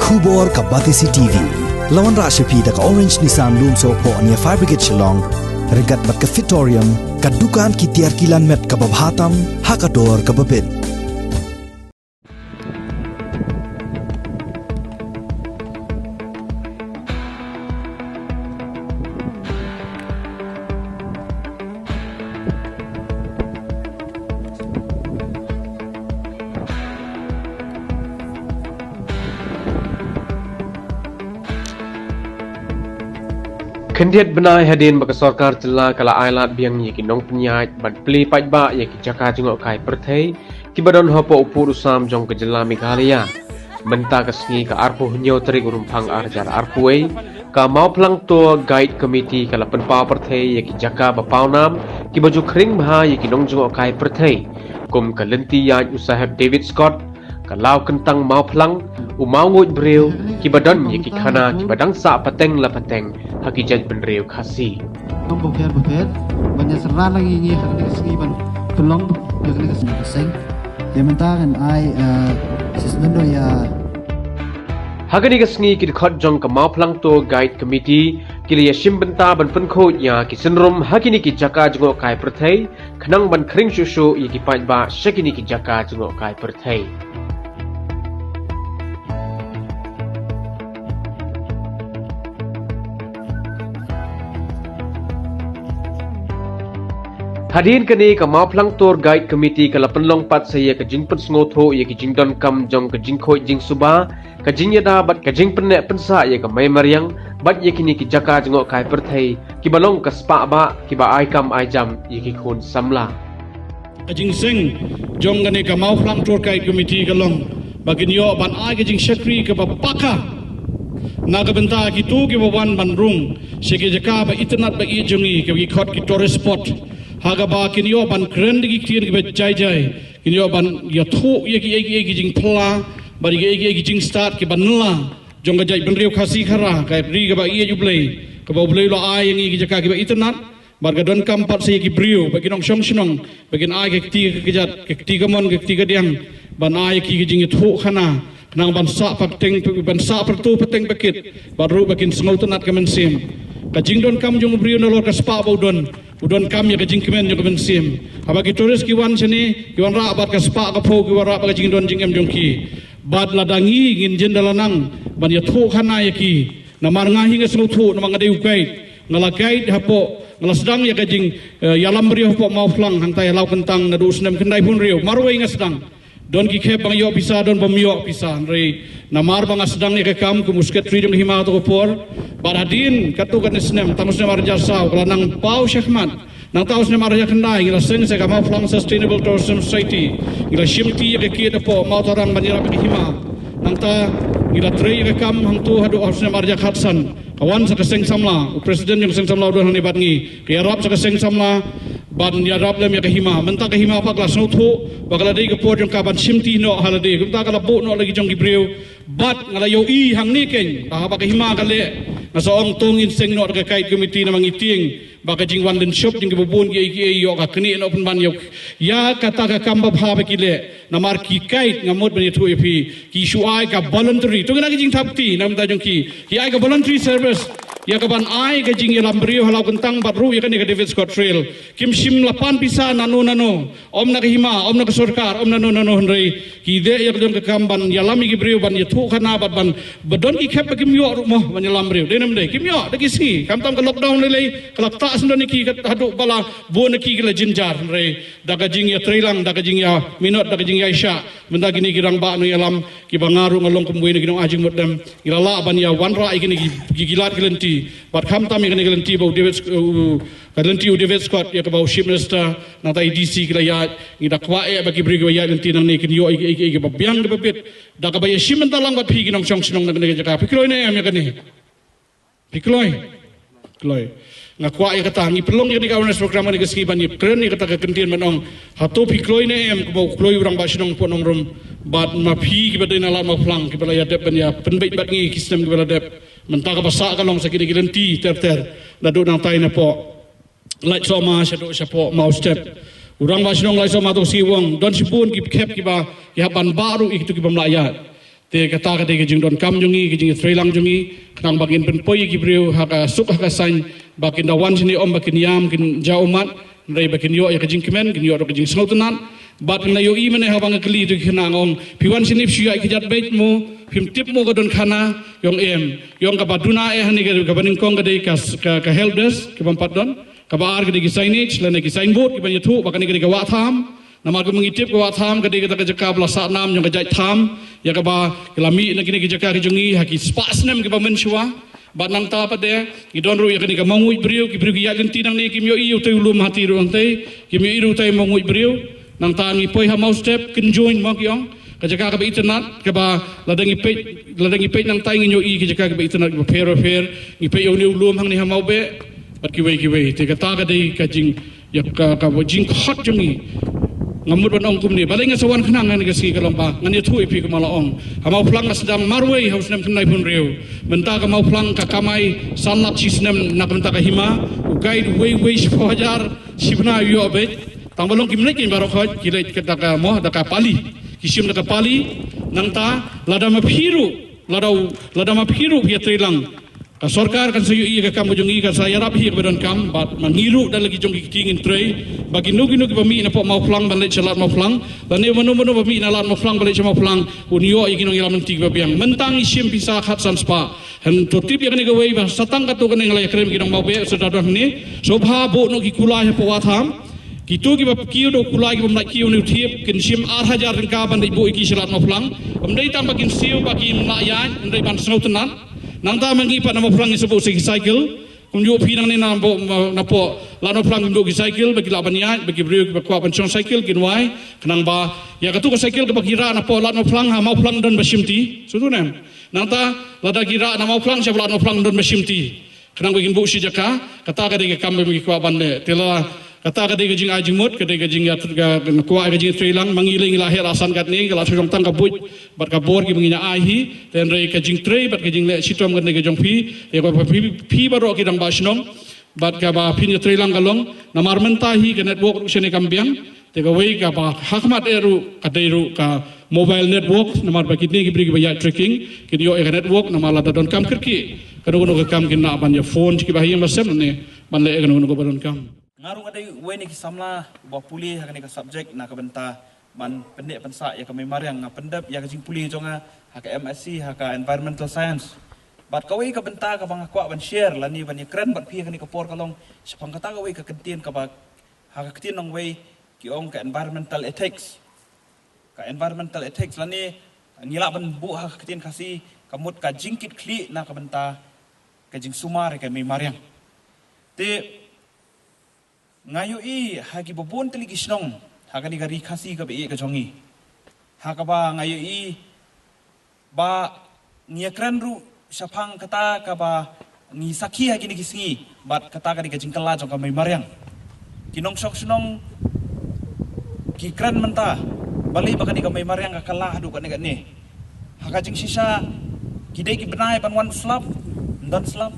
Kubor ka Batisi TV. Lawan Rashapi da ka Orange Nissan Lumso po ania Fire Brigade Shillong. Regat bat ka Fitorium. Kadukan ki tiar kilan met ka babhatam. Hakador ka babit. Kendiat benai hadin baka sarkar telah kala ailat biang yaki nong penyait ban peli pajba yaki jaka jengok kai perthai ki badon hopo upur usam jong ke jela Meghalaya menta kesngi ka arpu hunyo terik urumpang arjar arpuai ka mau pelang to guide committee kala penpa perthai yaki jaka bapaunam ki baju kering bha yaki nong jengok kai perthai kum ka lenti yaj usahab David Scott kalau kentang mau pelang umau ngut breu ki badan yaki khana ki badang sa pateng la pateng haki jaj benreu khasi Bukan banyak serah lagi ni hak segi ban tolong yang ni kesini sing dia mentakan ai sistem do ya hagani kesngi ki khot jong ka mau pelang to guide committee kili ya shim benta ban penko ya ki senrum hakini ki jaka jengok kai perthai khnang ban khring shushu yi ki pajba shakini ki jaka jengok kai perthai Hadin kini ka mau pelang tour guide committee kala penlong pat saya ka jing pen sngoto ya ki jing don kam jong ka jing khoi jing suba ka jing yada bat ka jing penek pensa ya ka mai mariang bat ya kini ki jaka jengok kai perthai ki balong ka spa ba ki ba ai kam ai jam ya ki khun samla ka jing sing jong kani ka mau pelang tour guide committee kalong bagin yo ban ai ka jing sekri ka ba paka na ka benta ki tu ki ba wan ban rung sege jaka ba itnat ba i jongi ka ki khot ki tourist spot haga ba kinyo ban kren digi tian ki jai jai kinyo ban ya thu ye ki jing pla ba ye ki jing start ki ban la jong ga jai ban riu khasi khara ka ri ga ba ye ju blei ka ba blei lo ai ngi ki jaka ki ba itnat bar ga don kam pat se ki briu ba kinong shong shnong ba kin ai ki ti ki jat ki ti ga mon ki ti ga diang ban ai ki jing thu khana nang ban sa pateng ban sa pertu pateng bakit baru bakin sngotanat ka men sim ka jing don kam jong briu no lo ka spa ba udon kam ya kajing kemen yo kemen sim aba ki tourist ki wan sini ki wan ra bat ka spa ka pho ki wan ra ba jing don jing em jong ki bad ladangi ngin jen dalanang ban ya thu khana ya ki na mar nga hinga snu thu na mangade ukai ngala guide hapo ngala sedang ya kajing yalam rio hapo mau flang hang tai lau kentang na du snem kendai pun rio marwe nga sedang don ki khep bang yo bisa don bom yo bisa re na mar bang sedang ya kam ku musket tri jong hima to por baradin katu kan snem tamus ne mar jasau kala nang pau syahmat nang taus ne mar ya kendai ngila seng se ka mau flang sustainable tourism society ngila shimti ya ki de po mau torang banira bi hima nang ta ngila tri ya kam hang tu hadu aus ne mar ya khatsan kawan sa keseng samla presiden yang seng samla do hani batngi ki arab sa keseng samla ban ya rap lem ya kahima menta kahima apa kelas notho bakala dei ke por jong kaban simti no halade kumta kala bo no lagi jong gibreu bat ngala yo i hang ni ken ba kahima kale na soong tongin seng no ka kait committee na mangiting baka jing wan den shop jing bubun ki yo ka kni no pen ban yo ya kata ka kamba bha ba kile na mar ki kait ngamot ban thu epi ki shuai ka voluntary to ngana jing thapti nam ta jong ki ai ka voluntary service ya kaban ai ka jing yalam brio halau kentang batru ya kan ka David Scott Trail kim sim lapan pisa nano om na hima om na sarkar om nano hendrai ki de ya ka kamban yalami ki brio ban ya thu khana bat ban badon ki khep kim yo mo ban yalam brio de nam de kim yo de ki si kam tam ka lockdown le kalak ta sndon ki ka hadu bala bon ki la jinjar hendrai daga jing ya trailang daga jing ya minot daga jing ya isha benda gini kirang ba no yalam ki bangaru ngalong kumbuin ki no ajing modam ilala ban ya wanra ikini ki gilat kelenti bat kham tam ikini kelenti bau David kelenti David Scott ya ka bau ship minister na ta EDC kila ya ngida kwa e bagi bri ya kelenti nang ne kin yo iki babiang de bebet daga ba ya shim talang bat phi kinong chong snong nang ne jaka pikloi ne am ya kani pikloi nga kwa ya kata ngi pelong ya ni awareness program ni keski ban ni kren ni kata ka kentien manong hato pikloi ne am ko kloi urang ba sinong ponong rom bat ma phi ki badai na la ma flang ki bala ya dep ban ya penbait bat ngi kistem ki bala dep menta ka basa ka long sakini gelenti ter na do nang tai na po like so ma shado shapo mau step urang ba sinong like so ma to siwong don sipun ki khep ki ba ya ban baru itu ki bamlayat te kata ka de jing don kam jungi jing trelang jungi nang bagin pen poi ki brio haka suk haka sain bakin da wan sini om bakin yam kin jaumat rei bakin yo ya jing kemen kin yo ro jing sautunan bat na yo i mane habang kli tu khina ngong piwan sini psia ki jat bait mo pim tip mo ko don khana yong em yong ka baduna e hani ka banin kong ka de ka help desk ki pampat don ka bar ka de ki signage lane ki signboard ki ban yathu bakan ki ka wa tham nama ko mengitip ko atham kadi kita jaka bla sa nam yang kajai tham ya ka ba kelami nak kini jaka ki jungi haki spas nam ki bamen shwa bat nang ta pade ki don ru ya kini ka mangui brio ki ya genti nang ni ki myo i utai ulum hati ru antai ki myo i ru tai mangui brio nang ta ngi poi ha mau step kin join mak yong ka jaka ka ba internet ka ba ladangi page nang tai ngi yo i ki jaka ka ba internet ka fair ngi pe yo ni ulum hang ni ha mau be bat ki wei te ka ta ka dei ka jing ya ka jing khot jungi ngamut ban ong kumni balai ngasawan khnang ngan kasi kalomba ngani thui pi kamala ong hamau plang sedang marwei haus nem tunai pun reu menta ka mau plang ka kamai sanlat sisnem nak menta ka hima guide wei fajar sibna yo be tambalong kimne kin barokhat kilai kata ka moh da ka pali kisim da ka pali nangta ladama phiru pia trilang ka sorkar kan sayu i ka kam jungi ka saya rap hi bedon kam bat mangiru dan lagi jongi tingin trei bagi nugi bami na po mau plang balik celat mau plang dan ne manu bami na lat mau plang balik mau plang unio i kinong ilam tig babiang mentang isim bisa khat san spa han to tip ya ne ga wei ba satang ka to kan ngai krem kinong mau be sedadon ni sobha bo no ki kulai po watham kitu ki ba kiu do kulai ki bam kiu ni thiep kin sim 8000 ka ban dei bo ki celat mau plang dei tam bakin siu bakin ma yan dei ban snautenan nang ta mangi pa na mo plang isabo si cycle kung yo pinang ni na po la no plang do ki cycle bagi laban ya bagi brio ki kwa pan cycle kinwai kanang ba ya katu ka cycle ka bakira na po la no plang ha mau plang don basimti sutunem nang ta la da gira na mau plang sa la no plang don basimti kanang bagin bu si jaka kata ka de ka kam bagi kwa ban le tela kata ka de jing ajing mot ka de jing ya ka kwa ka jing trelang mangiling lahir asan kat ni kala song tang ka buj bat ka bor ki menginya ahi ten rei ka jing trei bat ka jing le sitom kan ne jong pi ya ko pi baro ki dang basnom bat ka ba pin ya trelang kalong namar mentahi ka network sene kambiang te ka wei ka ba hakmat eru ka deiru ka mobile network namar ba kitni ki bri ki ba tracking ki yo e network namar la don kam kirki ka no ka kam kin na ban ya phone ki ba hi masem ne ban le ka no ko ba don kam ngarung ada weni ki samla bo puli hakani ka subject na ka benta man pendek pensa ya ka memariang pendap ya ka jing puli jonga haka MSc haka environmental science bat ka wei ka benta ka bang kwa ban share lani ban kren bat phi hakani ka por kalong sepang kata ka wei ka kentien ka ba haka kentien nong wei ki ong ka environmental ethics lani ngila ban bu haka kentien kasi kamut ka jingkit kli na ka benta ka jing sumar ka memariang te ngayo i hagi bobon teli kisnong hagani gari khasi ka be ka jongi hakaba ngayo i ba ngiakran ru sapang kata ka ba ngi sakhi hagi ni kisngi bat kata ka di jingkala jong ka mai maryang kinong sok snong ki kran menta balai ba ka di ka mai maryang ka kala du ka ni haga jing sisa kidai ki benai pan wan slap dan slap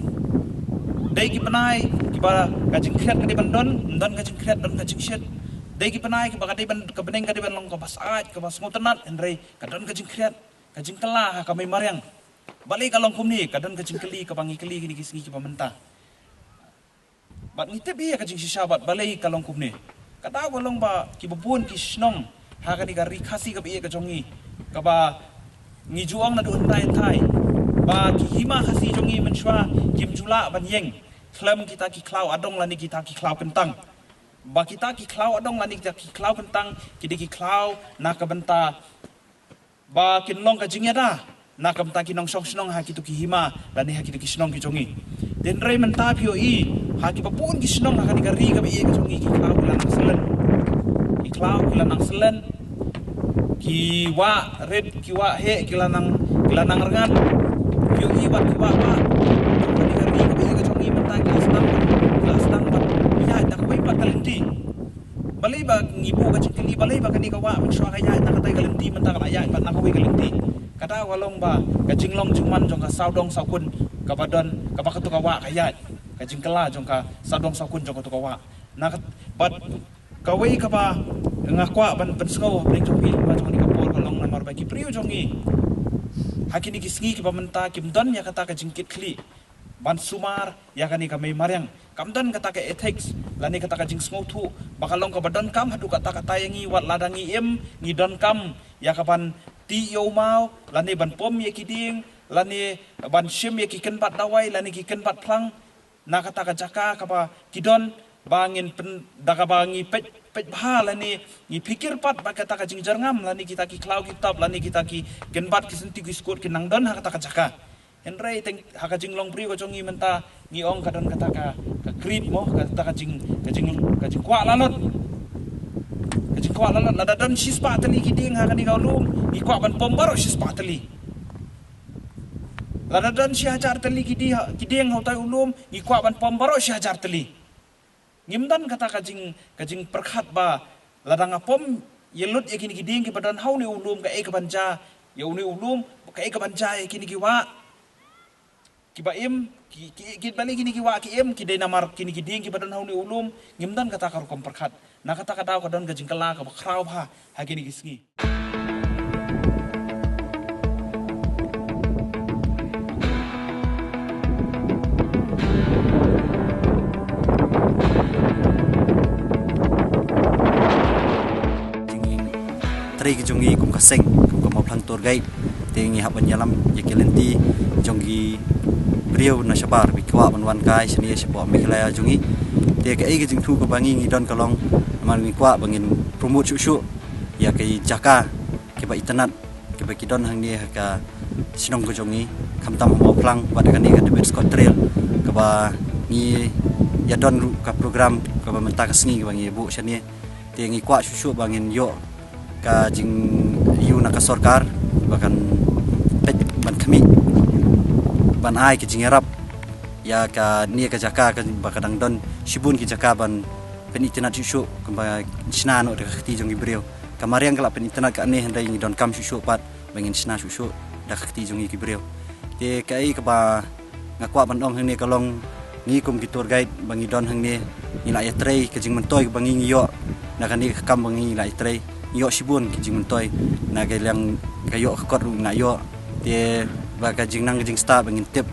dai ki benai ba kajing kreat ka di bandon dan kajing kreat dan kajing shet dai ki panai ki ba ka di ban ka beneng ka di ban long ka basait ka bas ngotenat enrei ka don kajing kreat kajing telah ka mai maryang balai ka long kumni ka don kajing keli ka bangi keli ni kisngi ki pamenta bat ngitep iya kajing sisabat balai ka long kumni ka ta long ba ki bubun ki snong ha ka di ka rikasi ka iya ka jongi ka ba ngi juang na do tai ba ki hima khasi jongi menshwa kim jula ban yeng Klam kita ki klau adong lani kita ki klau kentang. Ba kita ki klau adong lani kita ki klau kentang. Kidi ki klau nak benta. Ba kinlong ka jingya da. Nak benta kinong sok snong ha kitu ki hima lani ha kitu ki snong ki jongi. Den rei menta pio i ha ki papun ki snong ha ka ri ka be ki jongi ki klau ki lanang selen. Ki klau ki lanang selen. Ki wa red ki wa he ki lanang rengan. Pio i wat ki wa balai ba ngibu ka cikili balai ba kani ka wa min shwa kaya ta katai kalenti menta ka ya pat na ko wi kalenti kata walong ba ka jinglong jingman jong ka saudong saukun ka badon ka pakatu ka wa kaya ka jingkela jong ka saudong saukun jong ka tu ka wa na bat ka wei ka ba ngakwa ban pensko ning jong pi ba jong ni ka por kalong na mar ba ki priu jong i hakini kisngi ki pamenta kimdan ya kata ka jingkit kli ban sumar ya kani ka may maryang kamdan kata ka ethics lani kata ka jing sngotu bakalong ka badan kam hadu kata ka tayangi wat ladangi ngi don kam ya kapan ti yo mau lani ban pom ya kiding lani ban shim ya kiken bat dawai lani kiken bat plang na kata ka jaka kapa kidon bangin pen daka bangi pet bha lani ngi pikir pat ba kata ka jing jarngam lani kita ki klau kitab lani kita ki genbat ki senti ki skot ki nangdon ha kata ka jaka Henry teng haka jing long pri ko jongi menta ngi ong kadon kata ka krit mo kata ka jing kwa lalot lada don shispa tali kiding haka ni kaulum ngi kwa ban pombaro shispa tali lada don si hajar tali kiding hautai ulum ngi kwa ban pombaro si hajar tali ngimdan kata ka jing perkhat ba lada ngapom yelut yakini kiding ki badan hau ni ulum ka e ka banja ya uni ulum ka e ka banja yakini ki wa kiba ki balik kini ki wa ki ki namar kini ki ding ki badan hauni ulum ngimdan kata kar kom perkhat na kata kata kadon gajing kala ka bakrau ha kini ki sngi tri ki jongi kum kaseng kum mau plan tour guide tingi hab banyalam yakilenti jongi beliau na sabar bikwa banwan kai seni sepo meklaya jungi te ka igi jing thu ko bangi ngi don kalong man ngi kwa bangin promote shu ya kai jaka ke ba internet ke ba kidon hang ni ka sinong ko jongi kamtam mo plang ba kan ni ka debet scot trail ke ba ngi ya don ka program ka ba menta ka sni bangi bu seni te ngi kwa shu bangin yo ka jing yu na ka sarkar bahkan pet ban kami ban ai ki jingerap ya ka ni ka jaka ka bakadang don shibun ki jaka ban pen internet shu kamba sna no de khti jong ibreu kamariang kala pen internet ka ne handai ni don kam shu pat bangin sna shu da khti jong ibreu te kai ka ba ngakwa ban ong hang ne kalong ni kum ki tour guide bangi don hang ne ni la ya trei ka jing mentoi bangi yo na kan ni kam bangi la trei yo shibun ki jing mentoi na ga lang ka yo khot ru na yo te baga jing nang jing sta bangin tip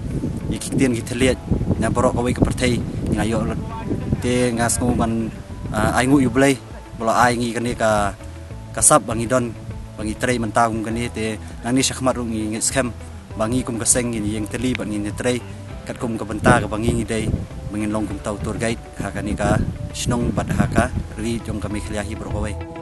ikitian ki theliat na borok ko ka perthai ngayo te ngas ngo ban ai ngu yu blai bola ai ngi kan ka kasap bangi don bangi trei mentang kan ni te nang ni sakhmat ru ngi scam bangi kum ka seng ngi yang teli bangi ni trei kat kum ka benta ka bangi ngi dei bangin long kum tau tour guide ha kan ni ka snong bad ha ka ri jong ka mi khliahi bro ko